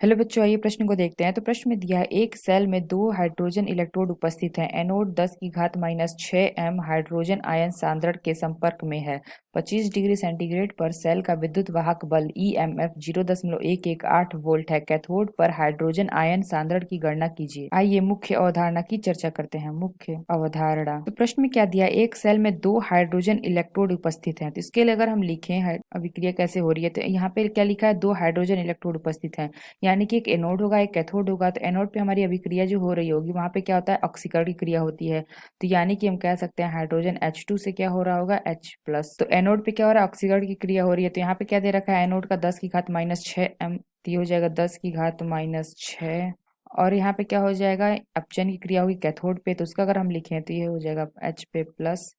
Hello बच्चों, आइए प्रश्न को देखते हैं। तो प्रश्न में दिया है एक सेल में दो हाइड्रोजन इलेक्ट्रोड उपस्थित हैं। एनोड 10 की घात माइनस 6 m हाइड्रोजन आयन सांद्रण के संपर्क में है। 25 डिग्री सेंटीग्रेड पर सेल का विद्युत वाहक बल EMF 0.118 वोल्ट है। कैथोड पर हाइड्रोजन आयन सांद्रण की गणना कीजिए। आइए मुख्य अवधारणा की चर्चा करते हैं। मुख्य अवधारणा, तो प्रश्न में क्या दिया है, एक सेल में दो हाइड्रोजन इलेक्ट्रोड उपस्थित हैं। तो इसके लिए अगर हम लिखें अभिक्रिया कैसे हो रही है, तो यहाँ पे क्या लिखा है, दो हाइड्रोजन इलेक्ट्रोड उपस्थित हैं, यानी कि एक एनोड होगा एक कैथोड होगा। तो एनोड पे हमारी अभिक्रिया जो हो रही होगी वहां पे क्या होता है, ऑक्सीकरण की क्रिया होती है। तो यानी कि हम कह सकते हैं हाइड्रोजन H2 से क्या हो रहा होगा, H+। तो एनोड पे क्या हो रहा है, ऑक्सीकरण की क्रिया हो रही है। तो यहाँ पे क्या दे रखा है, एनोड का 10 की घात माइनस 6 m, तो ये हो जाएगा 10 की घात माइनस 6। और यहाँ पे क्या हो जाएगा, अपचयन की क्रिया होगी कैथोड पे, तो उसका अगर हम लिखें तो ये हो जाएगा H पे प्लस।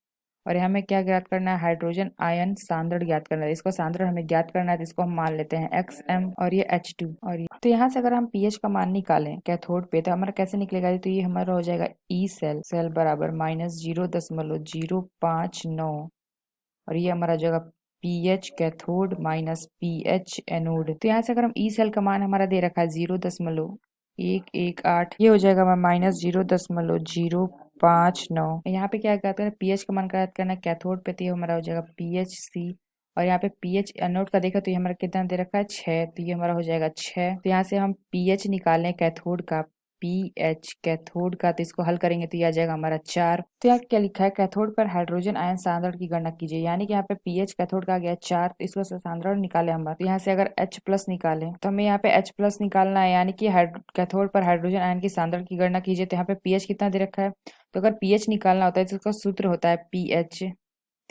और यहाँ हमें क्या ज्ञात करना है, हाइड्रोजन आयन सांद्रण ज्ञात करना है। इसको सांद्रण हमें ज्ञात करना है, तो इसको हम मान लेते हैं XM और ये H2। और ये तो यहाँ से अगर हम pH का मान निकालें कैथोड पे, तो हमारा कैसे निकलेगा, तो ये हमारा हो जाएगा E सेल बराबर -0.059। और ये हमारा जो है pH cathode minus pH anode. तो यहाँ से अगर हम ई सेल का मान हमारा दे रखा है 0.118, ये हो जाएगा हमारा -0.059। यहाँ पे क्या कहते हैं, pH का मान ज्ञात करना है कैथोड पे, तो ये हमारा हो जाएगा PHC। और यहाँ पे pH एनोड का देखा तो ये हमारा कितना दे रखा है 6, तो ये हमारा हो जाएगा 6। तो यहाँ से हम pH निकालें कैथोड का, pH कैथोड का, तो इसको हल करेंगे तो ये आ जाएगा हमारा 4। तो यहाँ क्या लिखा है, कैथोड पर हाइड्रोजन आयन सांद्रण की गणना कीजिए। यानी कि यहाँ पे pH कैथोड का आ गया 4, तो इसको सांद्रण निकाले हम। तो यहाँ से अगर H+ निकालें तो हमें यहाँ पे H+ निकालना है, यानी कि कैथोड पर हाइड्रोजन आयन की सांद्रण की गणना कीजिए। तो यहाँ पे pH कितना दे रखा है, तो अगर pH निकालना होता है तो इसका सूत्र होता है pH,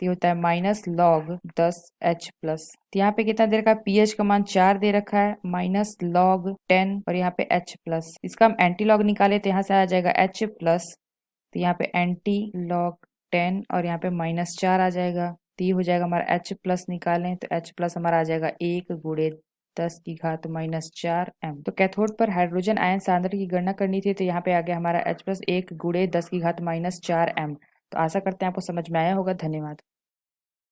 तो ये होता है -log10H+। तो यहाँ पे कितना दे रखा है, pH का मान 4 दे रखा है, -log10 और यहाँ पे H+। इसका हम एंटी लॉग निकाले तो यहाँ से आ जाएगा H+। तो यहाँ पे एंटी log 10 और यहाँ पे -4 आ जाएगा। तो ये हो जाएगा हमारा H+ निकालें तो H+ हमारा आ जाएगा 1 × 10 की घात -4 m। तो कैथोड पर हाइड्रोजन आयन सांद्रण की गणना करनी थी, तो यहाँ पे आ गया हमारा H+ 1 × 10 की घात -4 m। तो आशा करते हैं आपको समझ में आया होगा। धन्यवाद।